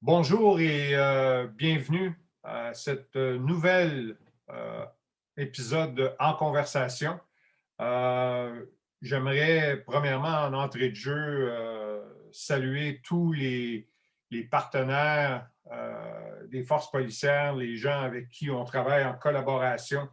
Bonjour et bienvenue à cette nouvelle euh, épisode de En conversation. Euh, J'aimerais premièrement en entrée de jeu saluer tous les partenaires des forces policières, les gens avec qui on travaille en collaboration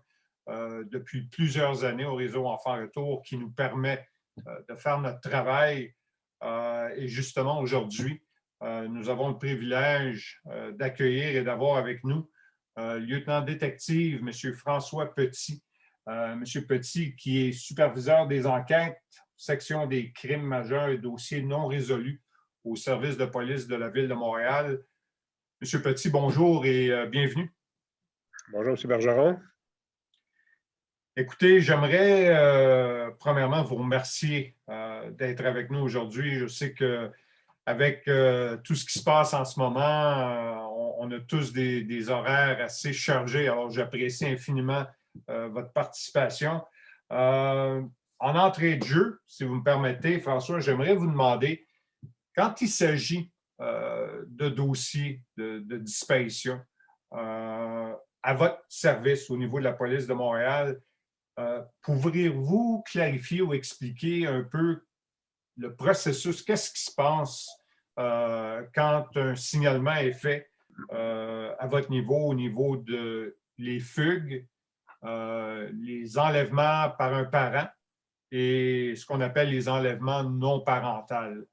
depuis plusieurs années au réseau Enfants Retour qui nous permet de faire notre travail. Et justement, aujourd'hui, nous avons le privilège d'accueillir et d'avoir avec nous lieutenant-détective M. François Petit. M. Petit, qui est superviseur des enquêtes, section des crimes majeurs et dossiers non résolus au service de police de la Ville de Montréal. M. Petit, bonjour et bienvenue. Bonjour, M. Bergeron. Écoutez, j'aimerais premièrement vous remercier d'être avec nous aujourd'hui. Je sais que avec tout ce qui se passe en ce moment, on a tous des horaires assez chargés. Alors, j'apprécie infiniment votre participation. En entrée de jeu, si vous me permettez, François, j'aimerais vous demander, quand il s'agit de dossiers de disparition à votre service au niveau de la police de Montréal, pourriez-vous clarifier ou expliquer un peu le processus? Qu'est-ce qui se passe quand un signalement est fait à votre niveau, au niveau de les fugues, les enlèvements par un parent et ce qu'on appelle les enlèvements non parentaux?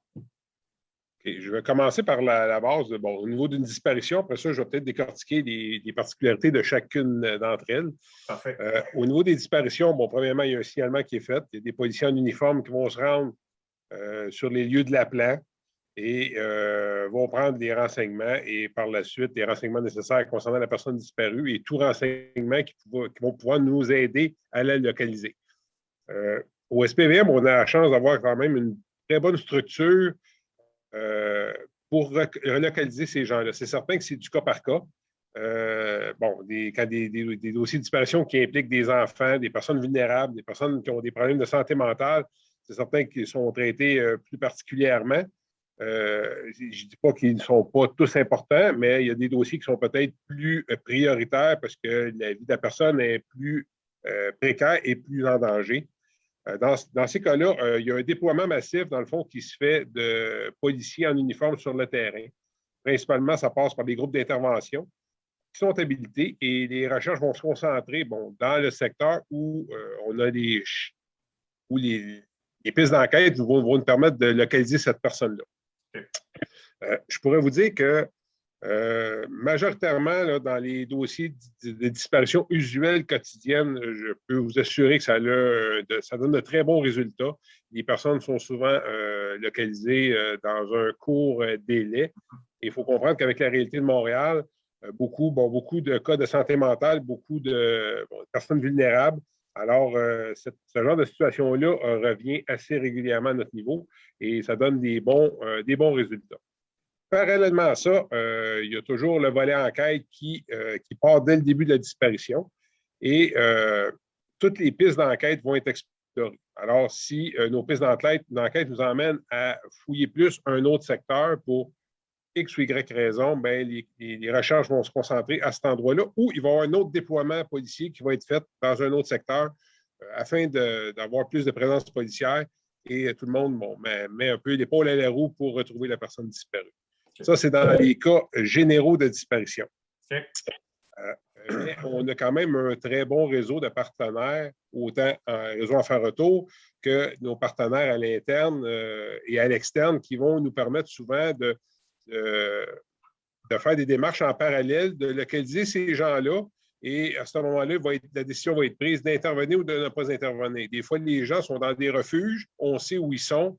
Okay, je vais commencer par la base. Bon, au niveau d'une disparition, après ça, je vais peut-être décortiquer les particularités de chacune d'entre elles. Parfait. Au niveau des disparitions, bon, premièrement, il y a un signalement qui est fait. Il y a des policiers en uniforme qui vont se rendre sur les lieux de l'appelant et vont prendre des renseignements et par la suite, les renseignements nécessaires concernant la personne disparue et tout renseignement qui vont pouvoir nous aider à la localiser. Au SPVM, on a la chance d'avoir quand même une très bonne structure pour relocaliser ces gens-là. C'est certain que c'est du cas par cas. Bon, quand des dossiers de disparition qui impliquent des enfants, des personnes vulnérables, des personnes qui ont des problèmes de santé mentale, c'est certain qu'ils sont traités plus particulièrement. Je ne dis pas qu'ils ne sont pas tous importants, mais il y a des dossiers qui sont peut-être plus prioritaires parce que la vie de la personne est plus précaire et plus en danger. Dans ces cas-là, il y a un déploiement massif, dans le fond, qui se fait de policiers en uniforme sur le terrain. Principalement, ça passe par des groupes d'intervention qui sont habilités et les recherches vont se concentrer dans le secteur où on a où les pistes d'enquête vont nous permettre de localiser cette personne-là. Je pourrais vous dire que majoritairement, là, dans les dossiers de disparition usuelle quotidienne, je peux vous assurer que ça donne de très bons résultats. Les personnes sont souvent localisées dans un court délai. Il faut comprendre qu'avec la réalité de Montréal, beaucoup de cas de santé mentale, beaucoup de personnes vulnérables. Alors, ce genre de situation-là revient assez régulièrement à notre niveau et ça donne des bons résultats. Parallèlement à ça, il y a toujours le volet enquête qui part dès le début de la disparition et toutes les pistes d'enquête vont être explorées. Alors, si nos pistes d'enquête nous emmènent à fouiller plus un autre secteur pour X ou Y raison, bien, les recherches vont se concentrer à cet endroit-là où il va y avoir un autre déploiement policier qui va être fait dans un autre secteur afin d'avoir plus de présence policière et tout le monde met un peu l'épaule à la roue pour retrouver la personne disparue. Ça, c'est dans les cas généraux de disparition. Mais on a quand même un très bon réseau de partenaires, autant en réseau Enfants-Retour que nos partenaires à l'interne et à l'externe qui vont nous permettre souvent de faire des démarches en parallèle, de localiser ces gens-là. Et à ce moment-là, la décision va être prise d'intervenir ou de ne pas intervenir. Des fois, les gens sont dans des refuges, on sait où ils sont.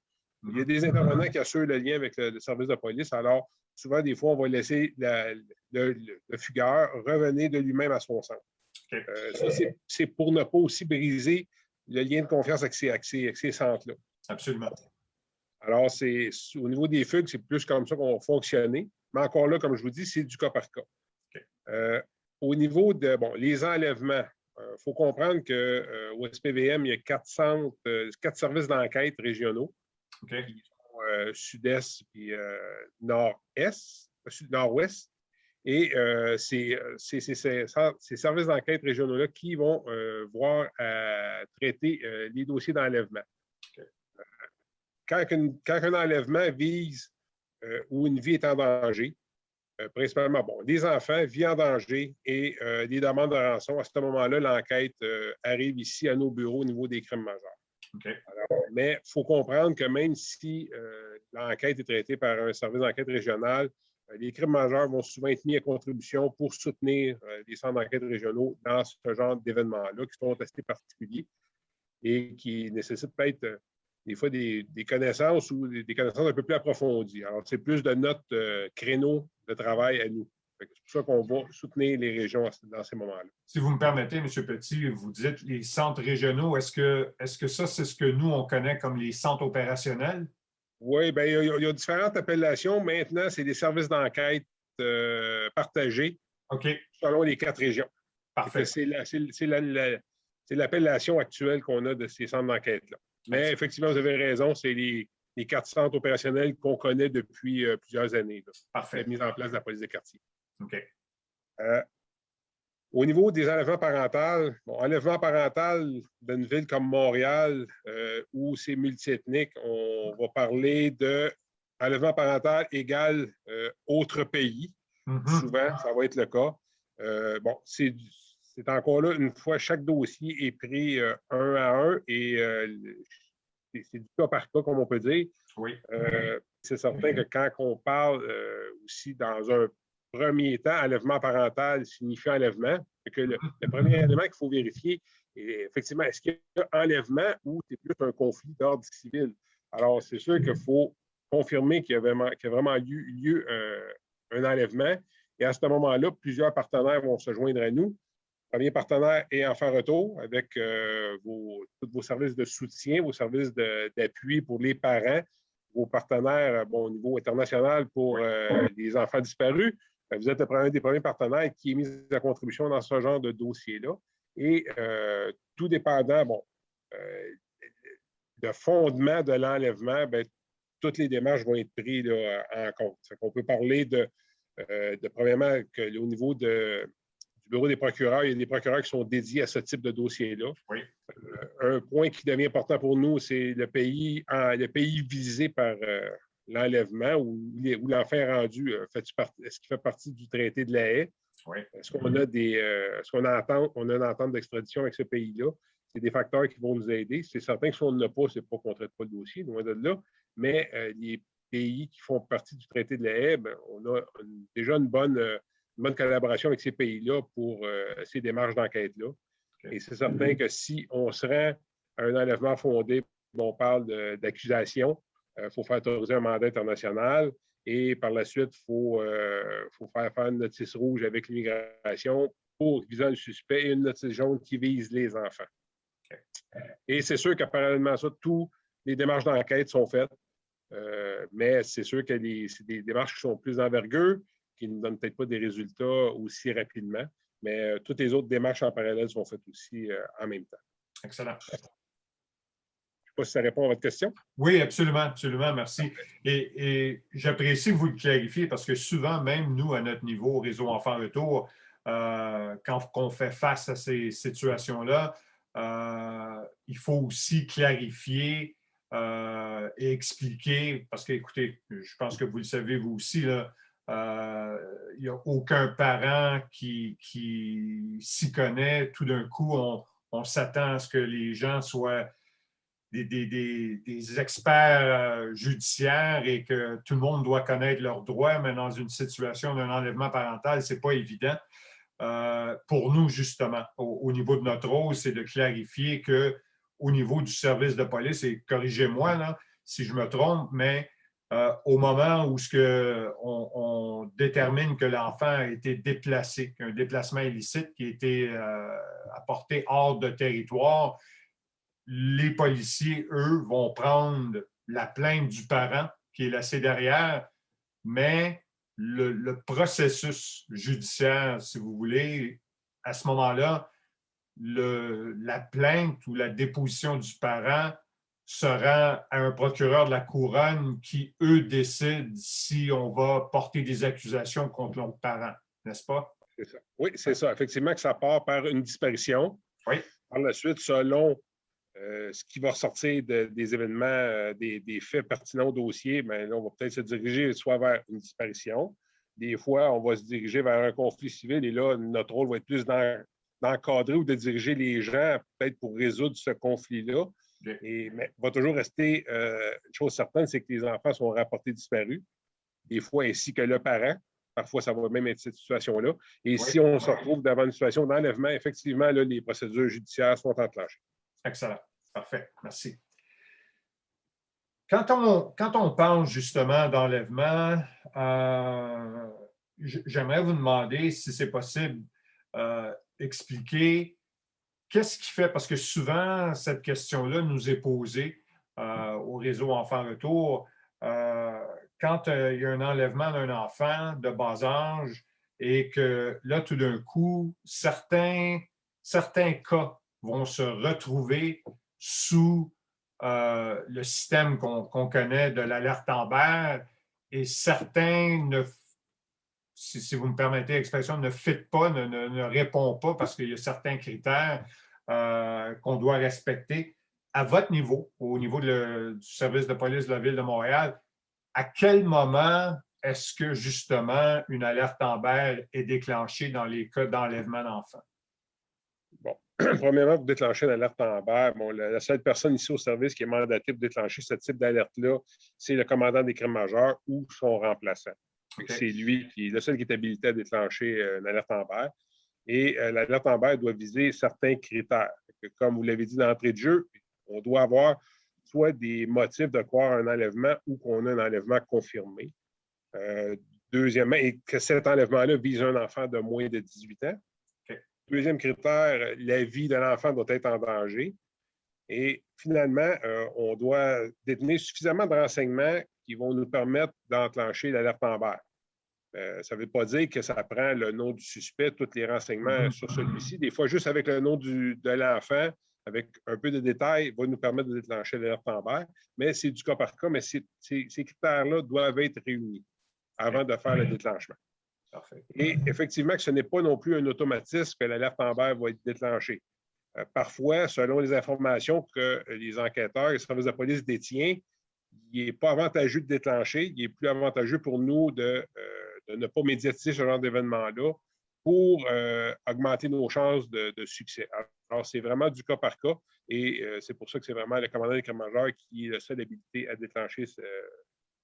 Il y a des intervenants qui assurent le lien avec le service de police. Alors, souvent, des fois, on va laisser le fugueur revenir de lui-même à son centre. Okay. Ça, c'est pour ne pas aussi briser le lien de confiance avec ces centres-là. Absolument. Alors, au niveau des fugues, c'est plus comme ça qu'on va fonctionner. Mais encore là, comme je vous dis, c'est du cas par cas. Okay. Au niveau les enlèvements, il faut comprendre qu'au SPVM, il y a 4 services d'enquête régionaux. Okay. Qui sont sud-est et nord-est. nord-ouest. Et ces services d'enquête régionaux-là qui vont voir à traiter les dossiers d'enlèvement. Quand un enlèvement vise où une vie est en danger, principalement, des enfants, vie en danger et des demandes de rançon, à ce moment-là, l'enquête arrive ici à nos bureaux au niveau des crimes majeurs. Okay. Alors, mais il faut comprendre que même si l'enquête est traitée par un service d'enquête régional, les crimes majeurs vont souvent être mis à contribution pour soutenir les centres d'enquête régionaux dans ce genre d'événements-là qui sont assez particuliers et qui nécessitent peut-être des fois des connaissances ou des connaissances un peu plus approfondies. Alors, c'est plus de notre créneau de travail à nous. C'est pour ça qu'on va soutenir les régions dans ces moments-là. Si vous me permettez, M. Petit, vous dites les centres régionaux. Est-ce que ça, c'est ce que nous, on connaît comme les centres opérationnels? Oui, bien, il y a différentes appellations. Maintenant, c'est des services d'enquête partagés selon les 4 régions. Parfait. C'est l'appellation actuelle qu'on a de ces centres d'enquête-là. Mais effectivement, vous avez raison, c'est les 4 centres opérationnels qu'on connaît depuis plusieurs années. Là. Parfait. La mise en place de la police des quartiers. OK. Au niveau des enlèvements parentaux, enlèvement parental d'une ville comme Montréal, où c'est multiethnique, on va parler de enlèvement parental égal autre pays. Mm-hmm. Souvent, ça va être le cas. C'est encore là, une fois, chaque dossier est pris un à un et c'est du cas par cas, comme on peut dire. Oui. C'est certain que quand on parle aussi dans un premier temps, enlèvement parental signifie enlèvement. Que le premier élément qu'il faut vérifier, est effectivement, est-ce qu'il y a enlèvement ou c'est plus un conflit d'ordre civil? Alors, c'est sûr qu'il faut confirmer qu'il y a vraiment eu lieu un enlèvement. Et à ce moment-là, plusieurs partenaires vont se joindre à nous. Le premier partenaire est Enfants Retour avec tous vos services de soutien, vos services d'appui pour les parents, vos partenaires au niveau international pour les enfants disparus. Vous êtes un des premiers partenaires qui est mis à contribution dans ce genre de dossier-là. Et tout dépendant de fondement de l'enlèvement, toutes les démarches vont être prises en compte. On peut parler de premièrement, au niveau du bureau des procureurs, il y a des procureurs qui sont dédiés à ce type de dossier-là. Oui. Un point qui devient important pour nous, c'est le pays visé par l'enlèvement où l'enfant est rendu. Est-ce qu'il fait partie du traité de la Haye? Oui. Est-ce qu'on a on a une entente d'extradition avec ce pays-là? C'est des facteurs qui vont nous aider. C'est certain que si on ne l'a pas, c'est pas qu'on ne traite pas le dossier, loin de là. Mais les pays qui font partie du traité de la Haye, on a déjà une bonne collaboration avec ces pays-là pour ces démarches d'enquête-là. Okay. Et c'est certain que si on se rend à un enlèvement fondé, on parle d'accusation, il faut faire autoriser un mandat international et par la suite, il faut faire une notice rouge avec l'immigration pour visant le suspect et une notice jaune qui vise les enfants. Okay. Et c'est sûr que parallèlement à ça, toutes les démarches d'enquête sont faites, mais c'est sûr que c'est des démarches qui sont plus d'envergure, qui ne donnent peut-être pas des résultats aussi rapidement, mais toutes les autres démarches en parallèle sont faites aussi en même temps. Excellent. Je ne sais pas si ça répond à votre question. Oui, absolument, absolument, merci. Et j'apprécie que vous le clarifiez parce que souvent, même nous, à notre niveau, au réseau Enfants Retour, quand on fait face à ces situations-là, il faut aussi clarifier et expliquer, parce que, écoutez, je pense que vous le savez vous aussi, là, il n'y a aucun parent qui s'y connaît. Tout d'un coup, on s'attend à ce que les gens soient des experts judiciaires et que tout le monde doit connaître leurs droits, mais dans une situation d'un enlèvement parental, ce n'est pas évident. Pour nous, justement, au niveau de notre rôle, c'est de clarifier qu'au niveau du service de police, et corrigez-moi là, si je me trompe, mais au moment où on détermine que l'enfant a été déplacé, qu'un déplacement illicite qui a été apporté hors de territoire, les policiers, eux, vont prendre la plainte du parent qui est laissé derrière, mais le processus judiciaire, si vous voulez, à ce moment-là, la plainte ou la déposition du parent se rend à un procureur de la couronne qui, eux, décident si on va porter des accusations contre l'autre parent, n'est-ce pas? C'est ça. Oui, c'est ça. Effectivement, que ça part par une disparition. Oui. Par la suite, selon ce qui va ressortir des événements, des faits pertinents au dossier, bien, là, on va peut-être se diriger soit vers une disparition. Des fois, on va se diriger vers un conflit civil et là, notre rôle va être plus d'encadrer ou de diriger les gens, peut-être pour résoudre ce conflit-là. Mais il va toujours rester une chose certaine, c'est que les enfants sont rapportés disparus, des fois ainsi que le parent. Parfois, ça va même être cette situation-là. Et si on se retrouve devant une situation d'enlèvement, effectivement, là, les procédures judiciaires sont enclenchées. Excellent. Parfait. Merci. Quand on parle justement d'enlèvement, j'aimerais vous demander, si c'est possible, expliquer qu'est-ce qui fait, parce que souvent, cette question-là nous est posée au réseau Enfants Retour. Quand il y a un enlèvement d'un enfant de bas âge et que là, tout d'un coup, certains cas vont se retrouver sous le système qu'on connaît de l'alerte Amber et certains si vous me permettez l'expression, ne fit pas, ne répond pas parce qu'il y a certains critères qu'on doit respecter. À votre niveau, au niveau du service de police de la Ville de Montréal, à quel moment est-ce que justement une alerte Amber est déclenchée dans les cas d'enlèvement d'enfants? Bon, premièrement, pour déclencher l'alerte Amber, bon, la seule personne ici au service qui est mandatée pour déclencher ce type d'alerte-là, c'est le commandant des crimes majeurs ou son remplaçant. Okay. C'est lui qui est le seul qui est habilité à déclencher une alerte Amber. Et l'alerte Amber doit viser certains critères. Comme vous l'avez dit d'entrée de jeu, on doit avoir soit des motifs de croire un enlèvement ou qu'on a un enlèvement confirmé. Deuxièmement, et que cet enlèvement-là vise un enfant de moins de 18 ans. Okay. Deuxième critère, la vie de l'enfant doit être en danger. Et finalement, on doit détenir suffisamment de renseignements qui vont nous permettre d'enclencher l'alerte Amber. Ça ne veut pas dire que ça prend le nom du suspect, tous les renseignements sur celui-ci. Des fois, juste avec le nom de l'enfant, avec un peu de détails, va nous permettre de déclencher l'alerte Amber. Mais c'est du cas par cas, mais ces critères-là doivent être réunis avant de faire le déclenchement. Parfait. Et effectivement, que ce n'est pas non plus un automatisme que l'alerte Amber va être déclenchée. Parfois, selon les informations que les enquêteurs et les services de police détiennent, il n'est pas avantageux de déclencher, il est plus avantageux pour nous de ne pas médiatiser ce genre d'événement-là pour augmenter nos chances de succès. Alors, c'est vraiment du cas par cas et c'est pour ça que c'est vraiment le commandant des crimes majeurs qui est le seul habilité à déclencher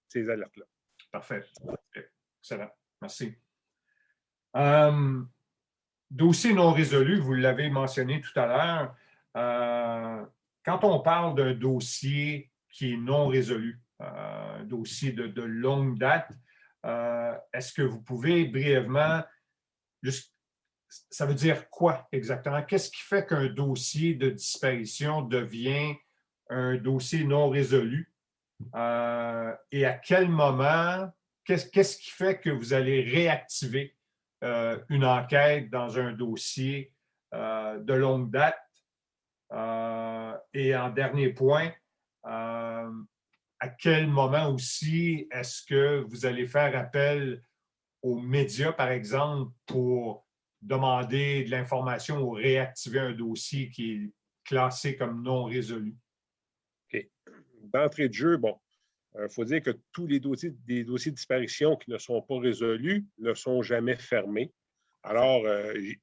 ces alertes-là. Parfait. Excellent. Merci. Dossier non résolu, vous l'avez mentionné tout à l'heure. Quand on parle d'un dossier qui est non résolu, un dossier de longue date, est-ce que vous pouvez brièvement, ça veut dire quoi exactement? Qu'est-ce qui fait qu'un dossier de disparition devient un dossier non résolu? Et à quel moment, qu'est-ce qui fait que vous allez réactiver une enquête dans un dossier de longue date? Et en dernier point, à quel moment aussi est-ce que vous allez faire appel aux médias, par exemple, pour demander de l'information ou réactiver un dossier qui est classé comme non résolu? OK. D'entrée de jeu, bon, il faut dire que tous les dossiers de disparition qui ne sont pas résolus ne sont jamais fermés. Alors,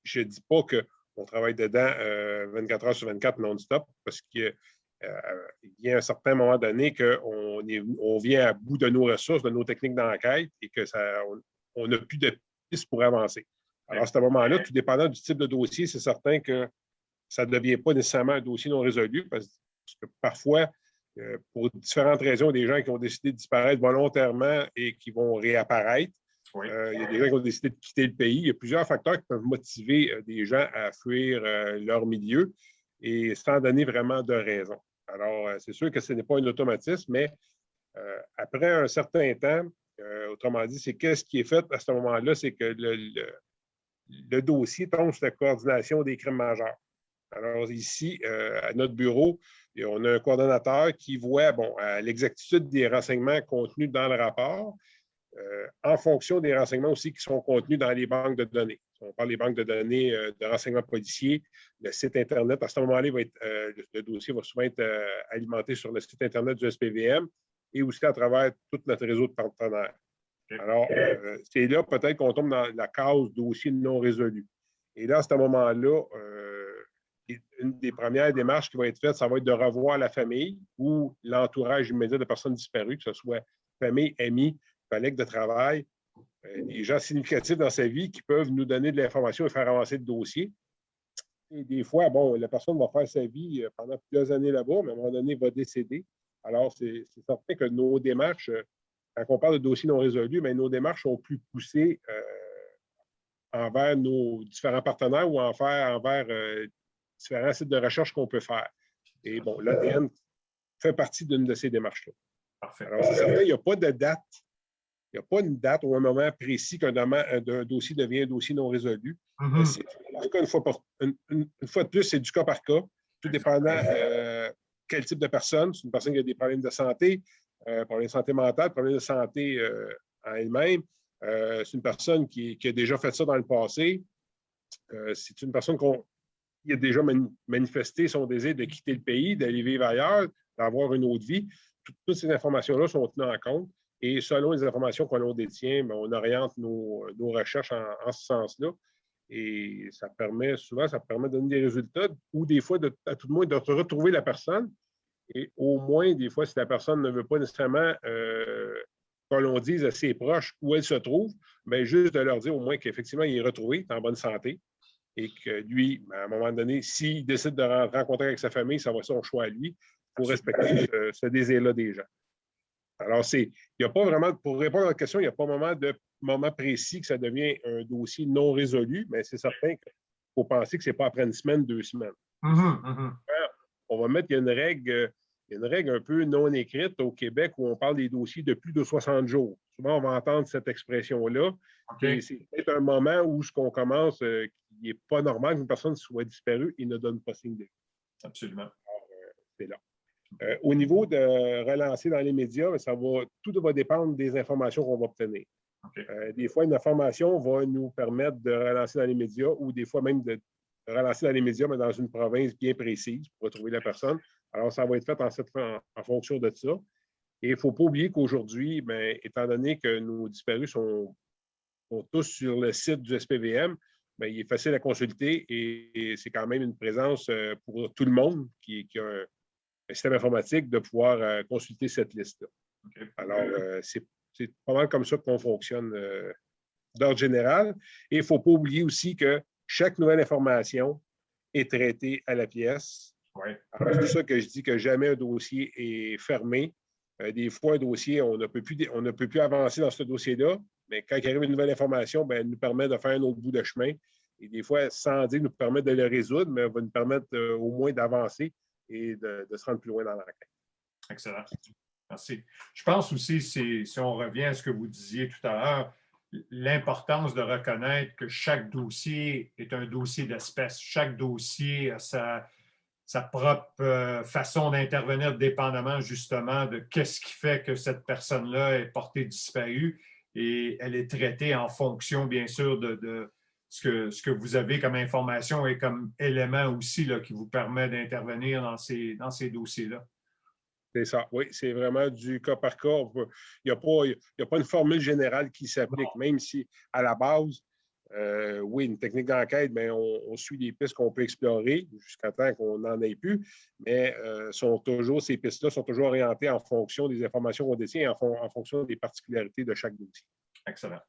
je ne dis pas qu'on travaille dedans 24 heures sur 24 non-stop parce qu'il y a un certain moment donné qu'on vient à bout de nos ressources, de nos techniques d'enquête et qu'on n'a plus de pistes pour avancer. Alors, à ce moment-là, tout dépendant du type de dossier, c'est certain que ça ne devient pas nécessairement un dossier non résolu parce que parfois, pour différentes raisons, il y a des gens qui ont décidé de disparaître volontairement et qui vont réapparaître. Oui. Il y a des gens qui ont décidé de quitter le pays. Il y a plusieurs facteurs qui peuvent motiver des gens à fuir leur milieu et sans donner vraiment de raison. Alors, c'est sûr que ce n'est pas un automatisme, mais après un certain temps, autrement dit, c'est qu'est-ce qui est fait à ce moment-là, c'est que le dossier tombe sous la coordination des crimes majeurs. Alors ici, à notre bureau, on a un coordonnateur qui voit l'exactitude des renseignements contenus dans le rapport en fonction des renseignements aussi qui sont contenus dans les banques de données. Si on parle des banques de données de renseignements policiers, le site Internet, à ce moment-là, le dossier va souvent être alimenté sur le site Internet du SPVM et aussi à travers tout notre réseau de partenaires. Alors, c'est là peut-être qu'on tombe dans la case dossier non résolu. Et là, à ce moment-là, une des premières démarches qui va être faite, ça va être de revoir la famille ou l'entourage immédiat de personnes disparues, que ce soit famille, amis, collègues de travail, des gens significatifs dans sa vie qui peuvent nous donner de l'information et faire avancer le dossier. Et des fois, la personne va faire sa vie pendant plusieurs années là-bas, mais à un moment donné, va décéder. Alors, c'est certain que nos démarches, quand on parle de dossiers non résolus, mais nos démarches sont plus poussées envers nos différents partenaires ou envers différents sites de recherche qu'on peut faire. Et l'ADN fait partie d'une de ces démarches-là. Parfait. Alors, c'est certain, il n'y a pas de date. Il n'y a pas une date ou un moment précis qu'un dossier devient un dossier non résolu. Une fois de plus, c'est du cas par cas, tout dépendant quel type de personne. C'est une personne qui a des problèmes de santé, problèmes de santé mentale, problèmes de santé en elle-même. C'est une personne qui a déjà fait ça dans le passé. C'est une personne qui a déjà manifesté son désir de quitter le pays, d'aller vivre ailleurs, d'avoir une autre vie. Toutes ces informations-là sont tenues en compte. Et selon les informations que l'on détient, on oriente nos recherches en ce sens-là. Et ça permet de donner des résultats ou des fois, à tout le moins, de retrouver la personne. Et au moins, des fois, si la personne ne veut pas nécessairement que l'on dise à ses proches où elle se trouve, bien, juste de leur dire au moins qu'effectivement, il est retrouvé, en bonne santé. Et que lui, à un moment donné, s'il décide de rentrer en contact avec sa famille, ça va être son choix à lui pour respecter ce désir-là des gens. Alors, il n'y a pas vraiment, pour répondre à la question, il n'y a pas moment précis que ça devient un dossier non résolu, mais c'est certain qu'il faut penser que ce n'est pas après une semaine, 2 semaines. On va mettre, il y a une règle un peu non écrite au Québec où on parle des dossiers de plus de 60 jours. Souvent, on va entendre cette expression-là. Okay. C'est peut-être un moment où ce qu'on commence, qu'il n'est pas normal qu'une personne soit disparue et ne donne pas signe de vie. Absolument. Alors, c'est là. Au niveau de relancer dans les médias, tout va dépendre des informations qu'on va obtenir. Okay. Des fois, une information va nous permettre de relancer dans les médias ou des fois même de relancer dans les médias, mais dans une province bien précise pour retrouver la personne. Alors, ça va être fait en fonction de ça. Et il ne faut pas oublier qu'aujourd'hui, étant donné que nos disparus sont tous sur le site du SPVM, il est facile à consulter et c'est quand même une présence pour tout le monde qui a un système informatique de pouvoir consulter cette liste-là. Okay. Alors, c'est pas mal comme ça qu'on fonctionne d'ordre général. Et il ne faut pas oublier aussi que chaque nouvelle information est traitée à la pièce. Ouais. C'est pour ça que je dis que jamais un dossier est fermé. Des fois, un dossier, on ne peut plus avancer dans ce dossier-là, mais quand il arrive une nouvelle information, elle nous permet de faire un autre bout de chemin. Et des fois, sans dire nous permettre de le résoudre, mais va nous permettre au moins d'avancer et de se rendre plus loin dans l'enquête. Excellent. Merci. Je pense aussi, si on revient à ce que vous disiez tout à l'heure, l'importance de reconnaître que chaque dossier est un dossier d'espèce. Chaque dossier a sa propre façon d'intervenir dépendamment justement de qu'est-ce qui fait que cette personne-là est portée disparue et elle est traitée en fonction, bien sûr, de ce que vous avez comme information et comme élément aussi là, qui vous permet d'intervenir dans ces dossiers-là. C'est ça, oui, c'est vraiment du cas par cas. Il n'y a pas une formule générale qui s'applique, même si à la base, oui, une technique d'enquête, on suit des pistes qu'on peut explorer jusqu'à temps qu'on n'en ait plus, mais ces pistes-là sont toujours orientées en fonction des informations qu'on détient et en fonction des particularités de chaque dossier. Excellent.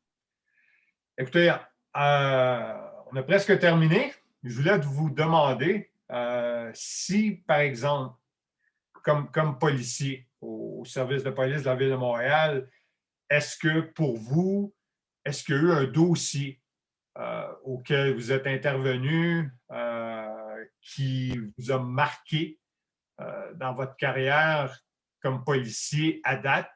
Écoutez, on a presque terminé. Je voulais vous demander si, par exemple, comme policier au service de police de la Ville de Montréal, est-ce que pour vous, est-ce qu'il y a eu un dossier auquel vous êtes intervenu qui vous a marqué dans votre carrière comme policier à date?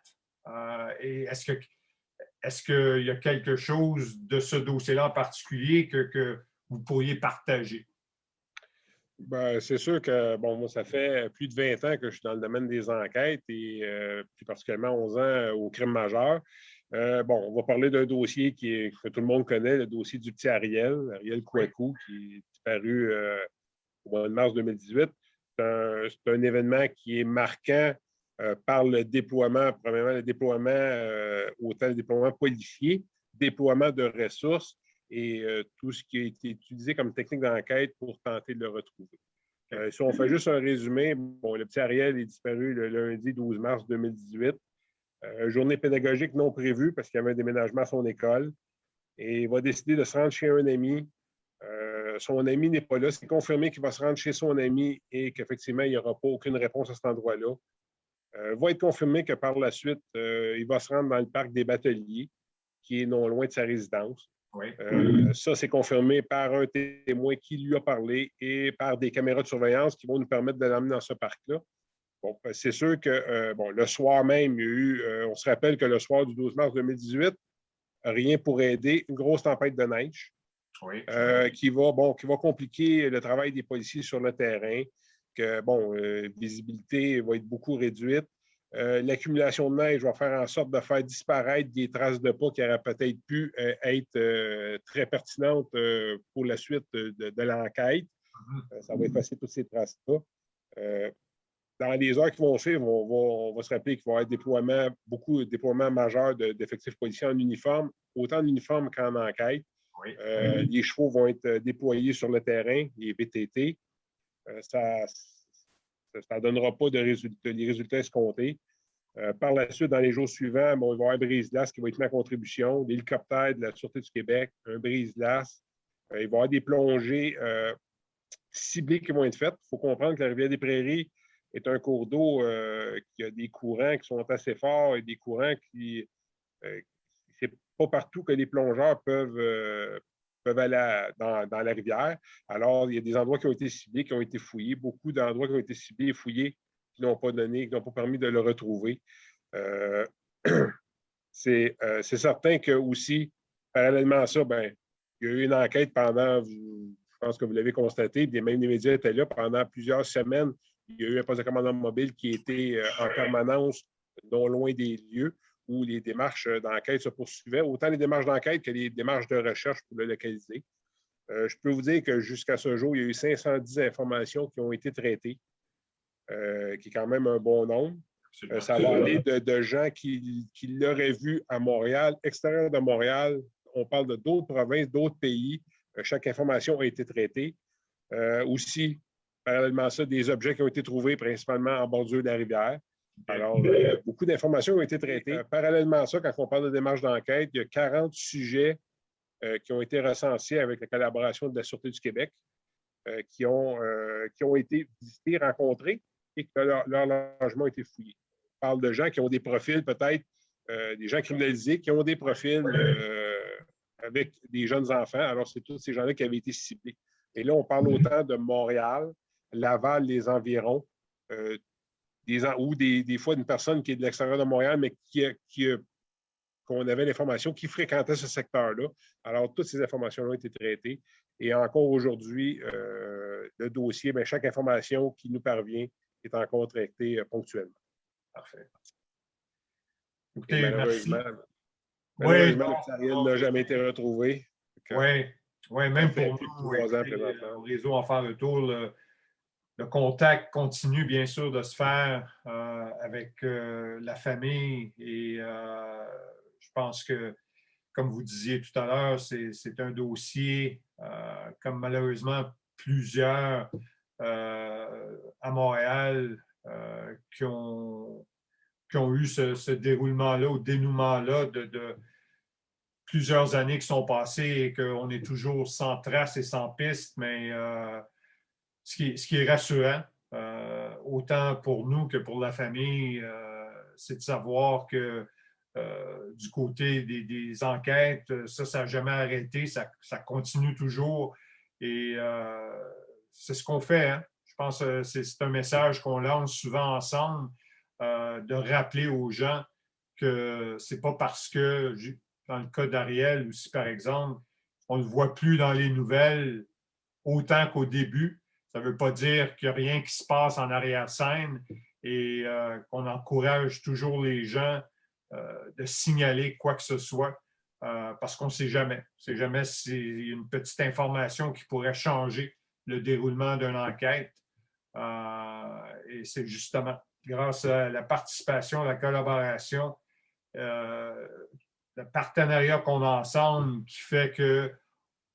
Et est-ce qu'il y a quelque chose de ce dossier-là en particulier que vous pourriez partager? Ben, c'est sûr que, bon, moi, ça fait plus de 20 ans que je suis dans le domaine des enquêtes et plus particulièrement 11 ans au crime majeur. Bon, on va parler d'un dossier que tout le monde connaît, le dossier du petit Ariel Oui, Kouakou, qui est disparu au mois de mars 2018. C'est un événement qui est marquant par le déploiement, premièrement, le déploiement, autant le déploiement policier, déploiement de ressources et tout ce qui a été utilisé comme technique d'enquête pour tenter de le retrouver. OK. Si on fait juste un résumé, bon, le petit Ariel est disparu le lundi 12 mars 2018. Journée pédagogique non prévue parce qu'il y avait un déménagement à son école. Et il va décider de se rendre chez un ami. Son ami n'est pas là. C'est confirmé qu'il va se rendre chez son ami et qu'effectivement, il n'y aura pas aucune réponse à cet endroit-là. Va être confirmé que par la suite, il va se rendre dans le parc des Bateliers, qui est non loin de sa résidence. Oui. Ça, c'est confirmé par un témoin qui lui a parlé et par des caméras de surveillance qui vont nous permettre de l'emmener dans ce parc-là. Bon, c'est sûr que bon, le soir même, il y a eu, on se rappelle que le soir du 12 mars 2018, rien pour aider, une grosse tempête de neige Oui. qui va compliquer le travail des policiers sur le terrain, que, bon, visibilité va être beaucoup réduite. L'accumulation de neige va faire en sorte de faire disparaître des traces de pas qui auraient peut-être pu être très pertinentes pour la suite de l'enquête. Ça va effacer toutes ces traces-là. Dans les heures qui vont suivre, on va se rappeler qu'il va y avoir beaucoup de déploiements majeurs d'effectifs policiers en uniforme, autant en uniforme qu'en enquête. Oui. Les chevaux vont être déployés sur le terrain, les VTT. Ça ne donnera pas les résultats escomptés. Par la suite, dans les jours suivants, bon, il va y avoir un brise-glace qui va être mis à contribution, l'hélicoptère de la Sûreté du Québec, un brise-glace. Il va y avoir des plongées ciblées qui vont être faites. Il faut comprendre que la rivière des Prairies est un cours d'eau qui a des courants qui sont assez forts et des courants qui c'est pas partout que les plongeurs peuvent aller dans la rivière. Alors, il y a des endroits qui ont été ciblés, qui ont été fouillés, beaucoup d'endroits qui ont été ciblés et fouillés qui n'ont pas donné, qui n'ont pas permis de le retrouver. Euh, c'est certain que aussi, parallèlement à ça, ben, il y a eu une enquête pendant, je pense que vous l'avez constaté, même les médias étaient là pendant plusieurs semaines. Il y a eu un poste de commandant mobile qui était en permanence non loin des lieux où les démarches d'enquête se poursuivaient, autant les démarches d'enquête que les démarches de recherche pour le localiser. Je peux vous dire que jusqu'à ce jour, il y a eu 510 informations qui ont été traitées, qui est quand même un bon nombre. Ça va aller de gens qui l'auraient vu à Montréal, extérieur de Montréal. On parle de d'autres provinces, d'autres pays. Chaque information a été traitée. Aussi, parallèlement à ça, des objets qui ont été trouvés principalement en bordure de la rivière. Alors, beaucoup d'informations ont été traitées. Parallèlement à ça, quand on parle de démarche d'enquête, il y a 40 sujets qui ont été recensés avec la collaboration de la Sûreté du Québec, qui ont été visités, rencontrés et que leur logement a été fouillé. On parle de gens qui ont des profils peut-être, des gens criminalisés qui ont des profils avec des jeunes enfants. Alors, c'est tous ces gens-là qui avaient été ciblés. Et là, on parle autant de Montréal, Laval, les environs, ou des fois une personne qui est de l'extérieur de Montréal, mais qu'on avait l'information qui fréquentait ce secteur-là. Alors, toutes ces informations-là ont été traitées. Et encore aujourd'hui, le dossier, bien, chaque information qui nous parvient est encore traitée ponctuellement. Parfait. Et Écoutez, malheureusement, merci. malheureusement, le Ariel n'a jamais été retrouvé. Oui, même Ça fait pour plus de nous, 3 ans écoutez, présentement. au réseau en faire le tour, le contact continue bien sûr de se faire avec la famille et je pense que, comme vous disiez tout à l'heure, c'est un dossier, comme malheureusement plusieurs à Montréal qui ont eu ce déroulement-là, ou dénouement-là de plusieurs années qui sont passées et qu'on est toujours sans trace et sans piste, mais ce qui est rassurant, autant pour nous que pour la famille, c'est de savoir que du côté des enquêtes, ça n'a jamais arrêté, ça continue toujours et c'est ce qu'on fait. Hein? Je pense que c'est un message qu'on lance souvent ensemble, de rappeler aux gens que c'est pas parce que, dans le cas d'Ariel aussi, par exemple, on ne le voit plus dans les nouvelles autant qu'au début. Ça ne veut pas dire qu'il n'y a rien qui se passe en arrière-scène et qu'on encourage toujours les gens de signaler quoi que ce soit parce qu'on ne sait jamais. On ne sait jamais s'il y a une petite information qui pourrait changer le déroulement d'une enquête. Et c'est justement grâce à la participation, la collaboration, le partenariat qu'on a ensemble qui fait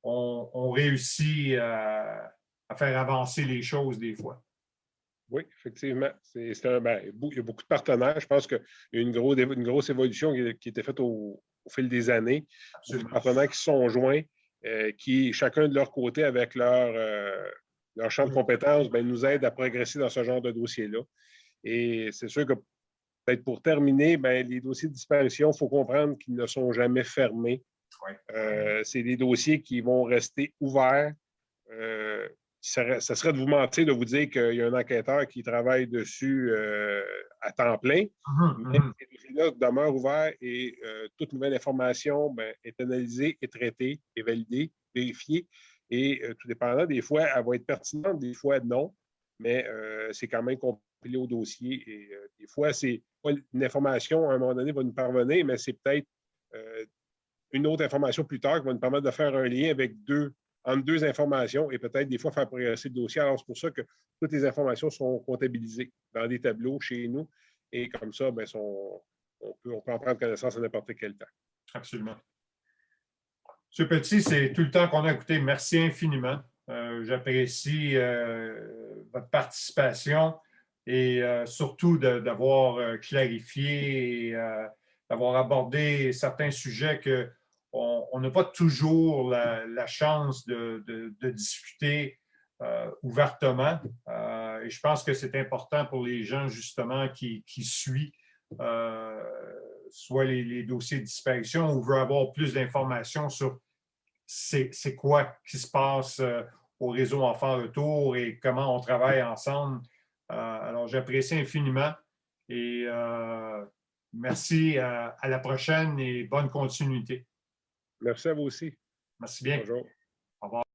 qu'on réussit à faire avancer les choses des fois. Oui, effectivement. Il y a beaucoup de partenaires. Je pense qu'il y a une grosse évolution qui a été faite au fil des années. Beaucoup de partenaires qui se sont joints, qui, chacun de leur côté, avec leur champ de compétences, nous aident à progresser dans ce genre de dossier-là. Et c'est sûr que, peut-être pour terminer, les dossiers de disparition, il faut comprendre qu'ils ne sont jamais fermés. C'est des dossiers qui vont rester ouverts. Ça serait de vous mentir de vous dire qu'il y a un enquêteur qui travaille dessus à temps plein, mais ces dossiers-là demeurent ouverts et toute nouvelle information est analysée, est traitée, est validée, vérifiée. Et tout dépendant, des fois, elle va être pertinente, des fois, non, mais c'est quand même compilé au dossier. Et des fois, c'est pas une information, à un moment donné, va nous parvenir, mais c'est peut-être une autre information plus tard qui va nous permettre de faire un lien entre deux informations et peut-être des fois faire progresser le dossier. Alors, c'est pour ça que toutes les informations sont comptabilisées dans des tableaux chez nous et comme ça, on peut en prendre connaissance à n'importe quel temps. Absolument. M. Petit, c'est tout le temps qu'on a écouté. Merci infiniment. J'apprécie votre participation et surtout d'avoir clarifié et d'avoir abordé certains sujets qu'on n'a pas toujours la chance de discuter ouvertement. Et je pense que c'est important pour les gens, justement, qui suivent soit les dossiers de disparition ou veulent avoir plus d'informations sur c'est quoi qui se passe au réseau Enfants Retour et comment on travaille ensemble. Alors, j'apprécie infiniment et merci. À la prochaine et bonne continuité. Merci à vous aussi. Merci bien. Bonjour. Au revoir.